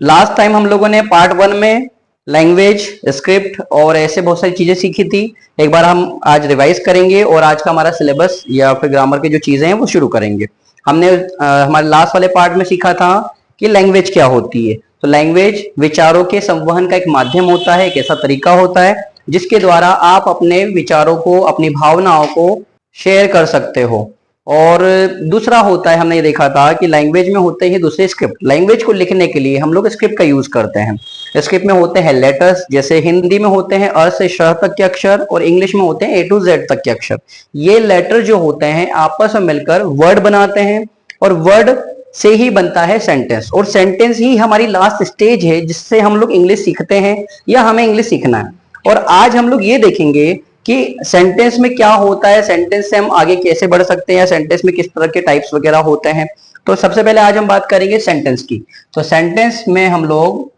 Last time हम लोगों ने पार्ट 1 में लैंग्वेज, स्क्रिप्ट और ऐसे बहुत सारी चीजें सीखी थी। एक बार हम आज रिवाइज करेंगे और आज का हमारा सिलेबस या फिर ग्रामर की जो चीजें हैं वो शुरू करेंगे। हमने हमारे लास्ट वाले पार्ट में सीखा था कि लैंग्वेज क्या होती है। तो लैंग्वेज विचारों के संवहन का एक माध्यम होता है, एक ऐसा तरीका होता है जिसके द्वारा आप अपने विचारों को, अपनी भावनाओं को शेयर कर सकते हो। और दूसरा होता है, हमने ये देखा था कि लैंग्वेज में होते हैं दूसरे स्क्रिप्ट। लैंग्वेज को लिखने के लिए हम लोग स्क्रिप्ट का यूज करते हैं। स्क्रिप्ट में होते हैं लेटर्स, जैसे हिंदी में होते हैं अ से श तक के अक्षर और इंग्लिश में होते हैं ए टू जेड तक के अक्षर। ये लेटर जो होते हैं आपस में मिलकर वर्ड बनाते हैं और वर्ड से ही बनता है सेंटेंस, और सेंटेंस ही हमारी लास्ट स्टेज है जिससे हम लोग इंग्लिश सीखते हैं या हमें इंग्लिश सीखना है। और आज हम लोग ये देखेंगे कि सेंटेंस में क्या होता है, सेंटेंस से हम आगे कैसे बढ़ सकते हैं, या सेंटेंस में किस तरह के टाइप्स वगैरह होते हैं। तो सबसे पहले आज हम बात करेंगे सेंटेंस की। तो सेंटेंस में हम लोग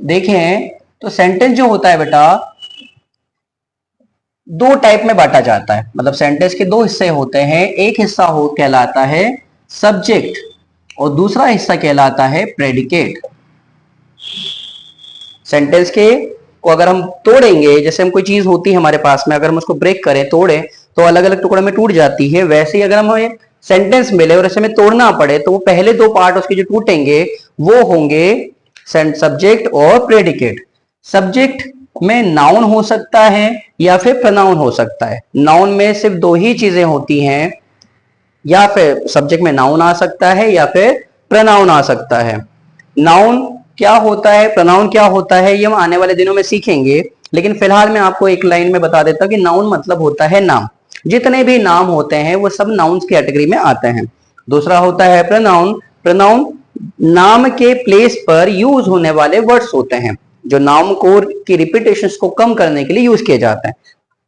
देखें तो सेंटेंस जो होता है बेटा दो टाइप में बांटा जाता है। मतलब सेंटेंस के दो हिस्से होते हैं। एक हिस्सा हो कहलाता है सब्जेक्ट और दूसरा हिस्सा कहलाता है प्रेडिकेट। सेंटेंस के को अगर हम तोड़ेंगे, जैसे हम कोई चीज होती है हमारे पास में, अगर हम उसको ब्रेक करें, तोड़े तो अलग अलग टुकड़ों में टूट जाती है। वैसे ही अगर हमें सेंटेंस मिले और ऐसे में तोड़ना पड़े तो वो पहले दो पार्ट उसके जो टूटेंगे वो होंगे सब्जेक्ट और प्रेडिकेट। सब्जेक्ट में नाउन हो सकता है या फिर प्रोनाउन हो सकता है। नाउन में सिर्फ दो ही चीजें होती हैं, या फिर सब्जेक्ट में नाउन आ सकता है या फिर प्रोनाउन आ सकता है। नाउन क्या होता है, प्रोनाउन क्या होता है, ये हम आने वाले दिनों में सीखेंगे। लेकिन फिलहाल मैं आपको एक लाइन में बता देता हूं कि नाउन मतलब होता है नाम। जितने भी नाम होते हैं वो सब नाउन्स की कैटेगरी में आते हैं। दूसरा होता है प्रोनाउन। प्रोनाउन नाम के प्लेस पर यूज होने वाले वर्ड्स होते हैं जो नाम को की रिपीटेशंस को कम करने के लिए यूज किए जाते हैं।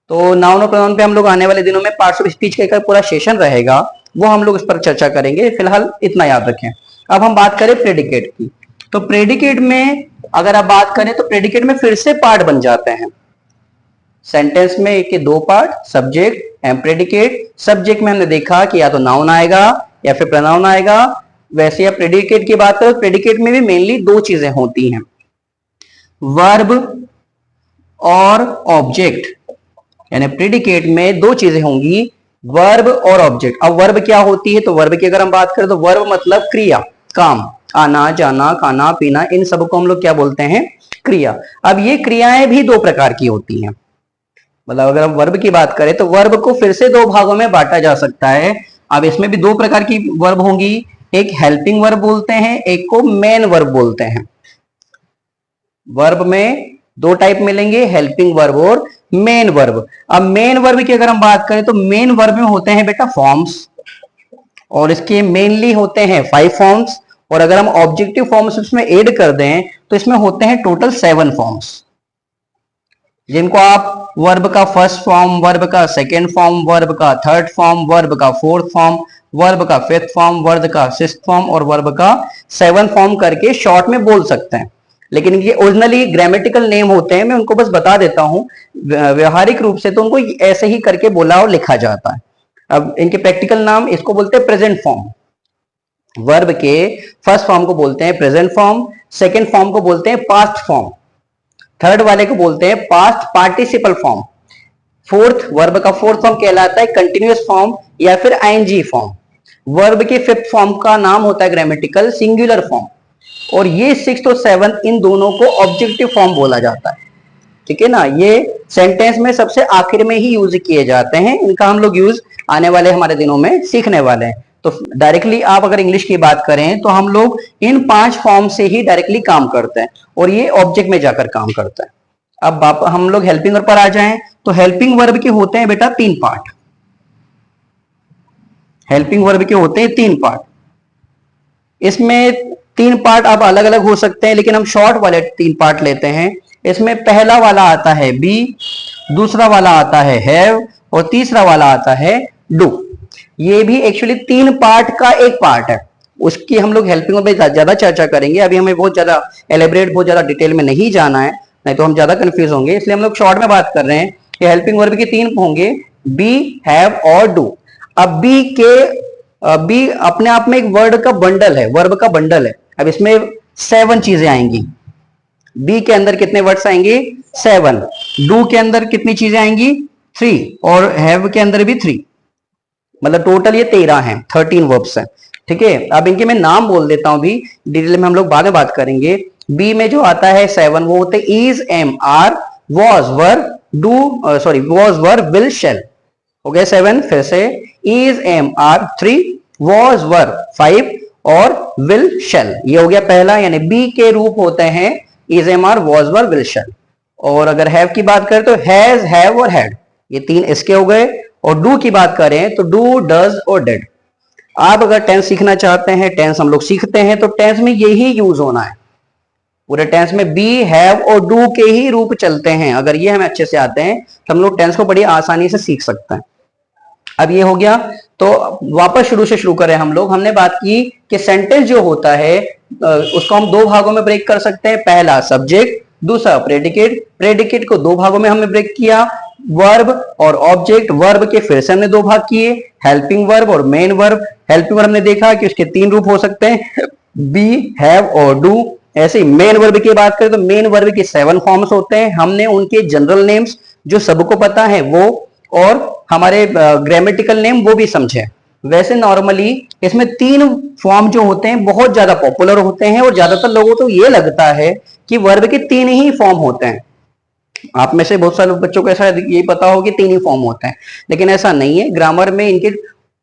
तो नाउन और प्रोनाउन पे हम लोग आने वाले दिनों में पार्ट्स ऑफ स्पीच का पूरा सेशन रहेगा, वो हम लोग इस पर चर्चा करेंगे। फिलहाल इतना याद रखें। अब हम बात करें प्रेडिकेट की। तो प्रेडिकेट में अगर आप बात करें तो प्रेडिकेट में फिर से पार्ट बन जाते हैं। सेंटेंस में एक के दो part, subject and predicate. Subject में हमने देखा कि या तो नाउन आएगा या फिर प्रोनाउन आएगा। वैसे आप प्रेडिकेट की बात करो, प्रेडिकेट में भी मेनली दो चीजें होती हैं, वर्ब और ऑब्जेक्ट। यानी प्रेडिकेट में दो चीजें होंगी, वर्ब और ऑब्जेक्ट। अब वर्ब क्या होती है, तो वर्ब की अगर हम बात करें तो वर्ब मतलब क्रिया, काम, आना जाना खाना पीना, इन सब को हम लोग क्या बोलते हैं, क्रिया। अब ये क्रियाएं भी दो प्रकार की होती हैं। मतलब अगर हम वर्ब की बात करें तो वर्ब को फिर से दो भागों में बांटा जा सकता है। अब इसमें भी दो प्रकार की वर्ब होंगी, एक हेल्पिंग वर्ब बोलते हैं, एक को मेन वर्ब बोलते हैं। वर्ब में दो टाइप मिलेंगे, हेल्पिंग वर्ब और मेन वर्ब। अब मेन वर्ब की अगर हम बात करें तो मेन वर्ब में होते हैं बेटा फॉर्म्स, और इसके मेनली होते हैं 5 फॉर्म्स। और अगर हम ऑब्जेक्टिव फॉर्म्स इसमें ऐड कर दें तो इसमें होते हैं टोटल 7 फॉर्म्स, जिनको आप वर्ब का फर्स्ट फॉर्म, वर्ब का सेकेंड फॉर्म, वर्ब का थर्ड फॉर्म, वर्ब का फोर्थ फॉर्म, वर्ब का फिफ्थ फॉर्म, वर्ब का सिक्स्थ फॉर्म और वर्ब का 7 फॉर्म करके शॉर्ट में बोल सकते हैं। लेकिन ये ओरिजिनली ग्रामेटिकल नेम होते हैं, मैं उनको बस बता देता हूं। व्यवहारिक रूप से तो उनको ऐसे ही करके बोला और लिखा जाता है। अब इनके प्रैक्टिकल नाम, इसको बोलते हैं प्रेजेंट फॉर्म। वर्ब के फर्स्ट फॉर्म को बोलते हैं प्रेजेंट फॉर्म, सेकेंड फॉर्म को बोलते हैं पास्ट फॉर्म, थर्ड वाले को बोलते हैं past participle form, fourth verb का फोर्थ फॉर्म कहलाता है कंटिन्यूअस फॉर्म या फिर आईएनजी फॉर्म। वर्ब के फिफ्थ फॉर्म का नाम होता है ग्रामेटिकल सिंगुलर फॉर्म, और ये सिक्स्थ और सेवंथ इन दोनों को ऑब्जेक्टिव फॉर्म बोला जाता है। ठीक है ना, ये सेंटेंस में सबसे आखिर में ही यूज किए जाते हैं। इनका हम लोग यूज आने वाले हमारे दिनों में सीखने वाले हैं। तो डायरेक्टली आप अगर इंग्लिश की बात करें तो हम लोग इन 5 फॉर्म से ही डायरेक्टली काम करते हैं और ये ऑब्जेक्ट में जाकर काम करता है। अब हम लोग हेल्पिंग वर्ब पर आ जाएं तो हेल्पिंग वर्ब के होते हैं बेटा 3 पार्ट। हेल्पिंग वर्ब के होते हैं 3 पार्ट। इसमें 3 पार्ट अब अलग अलग हो सकते हैं, लेकिन हम शॉर्ट वाले 3 पार्ट लेते हैं। इसमें पहला वाला आता है बी, दूसरा वाला आता है हैव और तीसरा वाला आता है डू। ये भी एक्चुअली 3 पार्ट का एक पार्ट है। उसकी हम लोग हेल्पिंग में ज्यादा चर्चा करेंगे। अभी हमें बहुत ज्यादा एलेबरेट, बहुत ज्यादा डिटेल में नहीं जाना है, नहीं तो हम ज्यादा कंफ्यूज होंगे। इसलिए हम लोग शॉर्ट में बात कर रहे हैं कि हेल्पिंग वर्ब के 3 होंगे, बी, हैव और डू। अब बी के बी अपने आप में एक वर्ड का बंडल है, वर्ब का बंडल है। अब इसमें 7 चीजें आएंगी। बी के अंदर कितने वर्ड्स आएंगे? 7। डू के अंदर कितनी चीजें आएंगी? 3। और हैव के अंदर भी 3। मतलब टोटल ये 13 है, 13 वर्ब्स हैं। ठीक है, अब इनके मैं नाम बोल देता हूं, भी डिटेल में हम लोग बाद में बात करेंगे। बी में जो आता है 7, वो होते is, am, are, was, were, do, sorry was, were, will, shall. हो गया 7। फिर से is, am, are 3, was, were 5 और विल, शेल। ये हो गया पहला, यानी बी के रूप होते हैं is, am, are, was, were, will, shall. और अगर हैव की बात करें तो हैज, हैव और हैड, ये 3 इसके हो गए। और डू की बात करें तो डू, डज और डेड। आप अगर टेंस सीखना चाहते हैं, टेंस हम लोग सीखते हैं, तो टेंस में यही यूज होना है। पूरे टेंस में बी, हैव और डू के ही रूप चलते हैं। अगर ये हमें अच्छे से आते हैं तो हम लोग टेंस को बड़ी आसानी से सीख सकते हैं। अब ये हो गया, तो वापस शुरू से शुरू करें हम लोग। हमने बात की कि सेंटेंस जो होता है उसको हम 2 भागों में ब्रेक कर सकते हैं। पहला सब्जेक्ट, दूसरा प्रेडिकेट। प्रेडिकेट को 2 भागों में हमने ब्रेक किया, वर्ब और ऑब्जेक्ट। वर्ब के फिर से हमने 2 भाग किए, हेल्पिंग वर्ब और मेन वर्ब। हेल्पिंग वर्ब हमने देखा कि उसके 3 रूप हो सकते हैं, बी, हैव और डू। ऐसे ही मेन वर्ब की बात करें तो मेन वर्ब के 7 फॉर्म्स होते हैं। हमने उनके जनरल नेम्स जो सबको पता है वो, और हमारे ग्रामेटिकल नेम वो भी समझे। वैसे नॉर्मली इसमें 3 फॉर्म जो होते हैं बहुत ज्यादा पॉपुलर होते हैं, और ज्यादातर लोगों को ये लगता है कि वर्ब के 3 ही फॉर्म होते हैं। आप में से बहुत सारे बच्चों को ऐसा यही पता हो कि 3 ही फॉर्म होते हैं, लेकिन ऐसा नहीं है। ग्रामर में इनके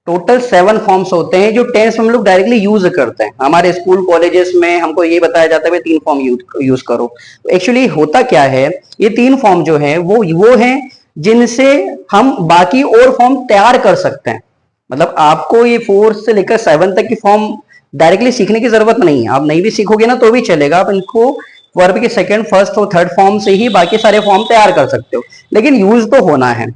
टोटल 7 फॉर्म्स होते हैं जो टेंस में हम लोग डायरेक्टली यूज करते हैं। हमारे स्कूल कॉलेजेस में हमको ये बताया जाता है 3 फॉर्म यूज करो। एक्चुअली होता क्या है, ये 3 फॉर्म जो है वो हैं जिनसे हम बाकी और फॉर्म तैयार कर सकते हैं। मतलब आपको ये 4 से लेकर 7 तक की फॉर्म डायरेक्टली सीखने की जरूरत नहीं है। आप नहीं भी सीखोगे ना तो भी चलेगा। आप इनको वर्ब के 2nd, 1st और 3rd फॉर्म से ही बाकी सारे फॉर्म तैयार कर सकते हो, लेकिन यूज तो होना है।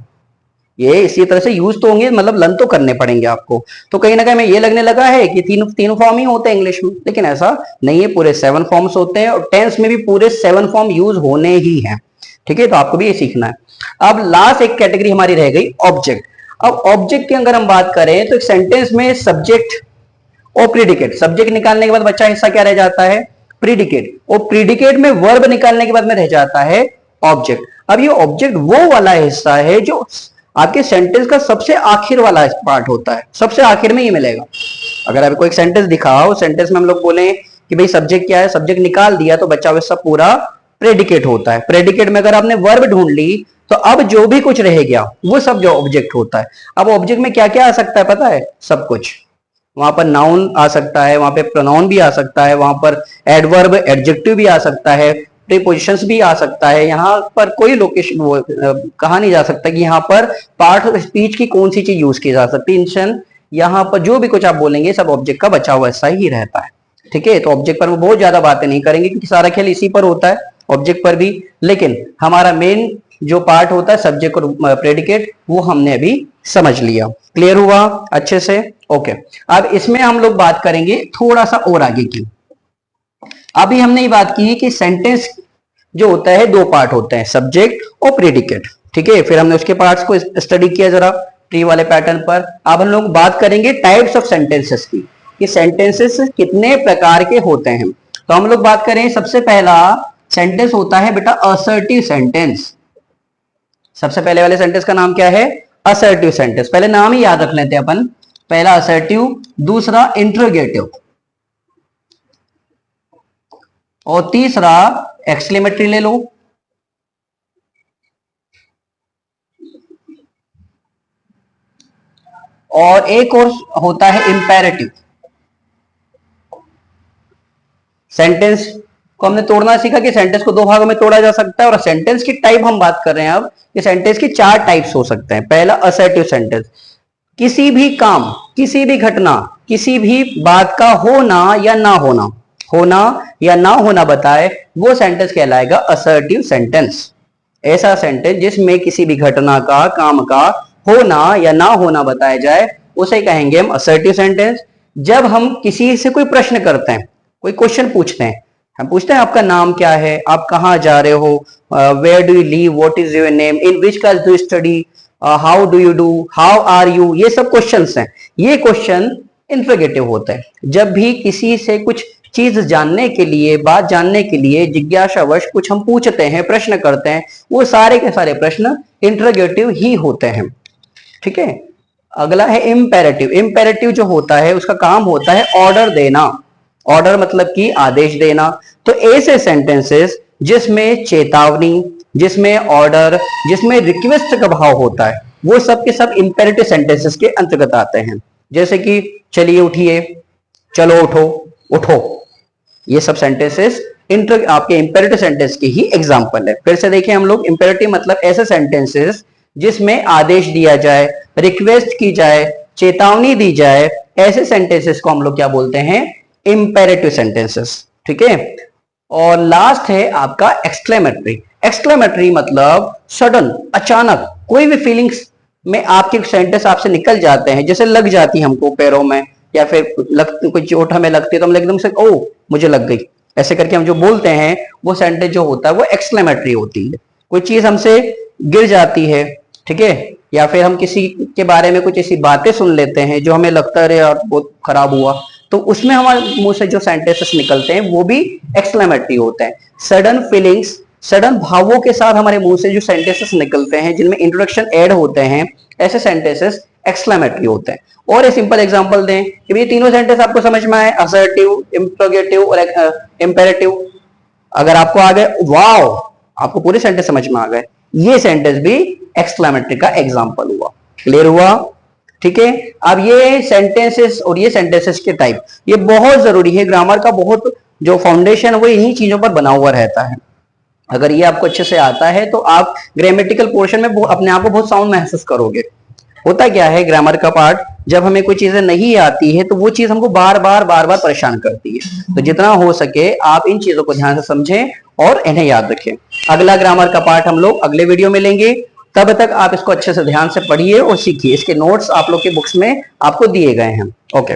ये इसी तरह से यूज तो होंगे, मतलब लर्न तो करने पड़ेंगे आपको। तो कहीं ना कहीं में ये लगने लगा है कि तीन फॉर्म ही होते हैं इंग्लिश में, लेकिन ऐसा नहीं है। पूरे 7 फॉर्म्स होते हैं, और टेंस में भी पूरे 7 फॉर्म यूज होने ही हैं। ठीक है, तो आपको भी ये सीखना है। अब लास्ट एक कैटेगरी हमारी रह गई, ऑब्जेक्ट। अब ऑब्जेक्ट की अगर हम बात करें तो एक सेंटेंस में सब्जेक्ट और प्रीडिकेट, सब्जेक्ट निकालने के बाद बच्चा हिस्सा क्या रह जाता है? प्रीडिकेट। और प्रीडिकेट में वर्ब निकालने के बाद में रह जाता है ऑब्जेक्ट। अब ये ऑब्जेक्ट वो वाला हिस्सा है जो आपके सेंटेंस का सबसे आखिर वाला पार्ट होता है, सबसे आखिर में ये मिलेगा। अगर आपको एक सेंटेंस दिखाओ, सेंटेंस में हम लोग बोले कि भाई सब्जेक्ट क्या है, सब्जेक्ट निकाल दिया, तो बच्चा वैसा पूरा प्रेडिकेट होता है। प्रेडिकेट में अगर आपने वर्ब ढूंढ ली तो अब जो भी कुछ रह गया वो सब जो ऑब्जेक्ट होता है। अब ऑब्जेक्ट में क्या क्या आ सकता है पता है? सब कुछ। वहां पर नाउन आ सकता है, वहां पे प्रोनाउन भी आ सकता है, वहां पर एडवर्ब, एडजेक्टिव भी आ सकता है, प्रीपोजिशंस भी आ सकता है। यहाँ पर कोई लोकेशन वो कहा नहीं जा सकता कि यहाँ पर पार्ट ऑफ स्पीच की कौन सी चीज यूज की जा सकती है। इंशन यहाँ पर जो भी कुछ आप बोलेंगे सब ऑब्जेक्ट का बचा हुआ ऐसा ही रहता है। ठीक है, तो ऑब्जेक्ट पर वो बहुत ज्यादा बातें नहीं करेंगे क्योंकि सारा खेल इसी पर होता है, ऑब्जेक्ट पर भी। लेकिन हमारा मेन जो पार्ट होता है सब्जेक्ट और प्रेडिकेट, वो हमने अभी समझ लिया। क्लियर हुआ अच्छे से? ओके। अब इसमें हम लोग बात करेंगे थोड़ा सा और आगे की। अभी हमने ये बात की कि सेंटेंस जो होता है 2 पार्ट होते हैं, सब्जेक्ट और प्रेडिकेट। ठीक है, फिर हमने उसके पार्ट्स को स्टडी किया जरा ट्री वाले पैटर्न पर। अब हम लोग बात करेंगे टाइप्स ऑफ सेंटेंसेस की, कि सेंटेंसेस कितने प्रकार के होते हैं। तो हम लोग बात करें, सबसे पहला सेंटेंस होता है बेटा असर्टिव सेंटेंस। सबसे पहले वाले सेंटेंस का नाम क्या है? Assertive sentence. पहले नाम ही याद रख लेते हैं अपन। पहला असर्टिव, दूसरा इंट्रोगेटिव, और तीसरा एक्सक्लेमेटरी ले लो। और एक और होता है इंपेरेटिव। सेंटेंस को हमने तोड़ना सीखा कि सेंटेंस को 2 भागों में तोड़ा जा सकता है, और सेंटेंस की टाइप हम बात कर रहे हैं अब कि सेंटेंस की 4 टाइप्स हो सकते हैं। पहला असर्टिव सेंटेंस, किसी भी काम, किसी भी घटना, किसी भी बात का होना या ना होना, होना या ना होना बताए, वो सेंटेंस कहलाएगा असर्टिव सेंटेंस। ऐसा सेंटेंस जिसमें किसी भी घटना का, काम का होना या ना होना बताया जाए, उसे कहेंगे हम असर्टिव सेंटेंस। जब हम किसी से कोई प्रश्न करते हैं, कोई क्वेश्चन पूछते हैं, हम पूछते हैं आपका नाम क्या है, आप कहाँ जा रहे हो, where do you live, what is your name, in which class do you study, how do you do, how are you, ये सब क्वेश्चंस हैं। ये क्वेश्चन इंट्रोगेटिव होते हैं। जब भी किसी से कुछ चीज जानने के लिए, बात जानने के लिए जिज्ञासावश कुछ हम पूछते हैं, प्रश्न करते हैं, वो सारे के सारे प्रश्न इंट्रोगेटिव ही होते हैं। ठीक है, अगला है इम्पेरेटिव। इम्पेरेटिव जो होता है उसका काम होता है ऑर्डर देना। ऑर्डर मतलब कि आदेश देना। तो ऐसे सेंटेंसेस जिसमें चेतावनी, जिसमें ऑर्डर, जिसमें रिक्वेस्ट का भाव होता है, वो सब के सब इंपेरेटिव सेंटेंसेस के अंतर्गत आते हैं। जैसे कि चलिए उठिए, चलो उठो, उठो, ये सब सेंटेंसेस आपके इंपेरेटिव सेंटेंस की ही एग्जांपल है। फिर से देखिए हम लोग, इंपेरेटिव मतलब ऐसे सेंटेंसेस जिसमें आदेश दिया जाए, रिक्वेस्ट की जाए, चेतावनी दी जाए, ऐसे सेंटेंसेस को हम लोग क्या बोलते हैं? Imperative sentences. ठीक है, और लास्ट है आपका एक्सक्लेमेटरी। एक्सक्लेमेटरी मतलब सडन, अचानक कोई भी फीलिंग्स में आपके सेंटेंस आपसे निकल जाते हैं, जैसे लग जाती है हमको पैरों में, या फिर कोई चोट हमें लगती है तो हम एकदम से ओ मुझे लग गई, ऐसे करके हम जो बोलते हैं वो सेंटेंस जो होता है वो एक्सक्लेमेटरी होती है। कोई चीज हमसे गिर जाती है, ठीक है, या फिर हम किसी के बारे में कुछ ऐसी बातें सुन लेते हैं जो हमें लगता है यार बहुत खराब हुआ, तो उसमें हमारे मुंह से जो सेंटेंसेस निकलते हैं वो भी एक्सक्लेमेटरी होते हैं। सडन फीलिंग्स, सडन भावों के साथ हमारे मुंह से जो सेंटेंसेस निकलते हैं जिनमें इंट्रोडक्शन ऐड होते हैं, ऐसे सेंटेंसेस एक्सक्लेमेटरी होते हैं। और एक सिंपल एग्जांपल दें कि ये तीनों सेंटेंस आपको समझ में आए, असर्टिव, इंट्रोगेटिव और इंपेरेटिव। अगर आपको आ गए, वाओ, आपको पूरे सेंटेंस समझ में आ गए, ये सेंटेंस भी एक्सक्लेमेटरी का एग्जांपल हुआ। क्लियर हुआ? ठीक है, अब ये सेंटेंसेस और ये सेंटेंसेस के टाइप, ये बहुत जरूरी है। ग्रामर का बहुत जो फाउंडेशन है वो इन्हीं चीजों पर बना हुआ रहता है। अगर ये आपको अच्छे से आता है तो आप ग्रामेटिकल पोर्शन में अपने आप को बहुत साउंड महसूस करोगे। होता क्या है ग्रामर का पार्ट, जब हमें कोई चीजें नहीं आती है तो वो चीज हमको बार बार परेशान करती है। तो जितना हो सके आप इन चीजों को ध्यान से समझें और इन्हें याद रखें। अगला ग्रामर का पार्ट हम लोग अगले वीडियो में लेंगे, तब तक आप इसको अच्छे से ध्यान से पढ़िए और सीखिए। इसके नोट्स आप लोग के बुक्स में आपको दिए गए हैं। ओके।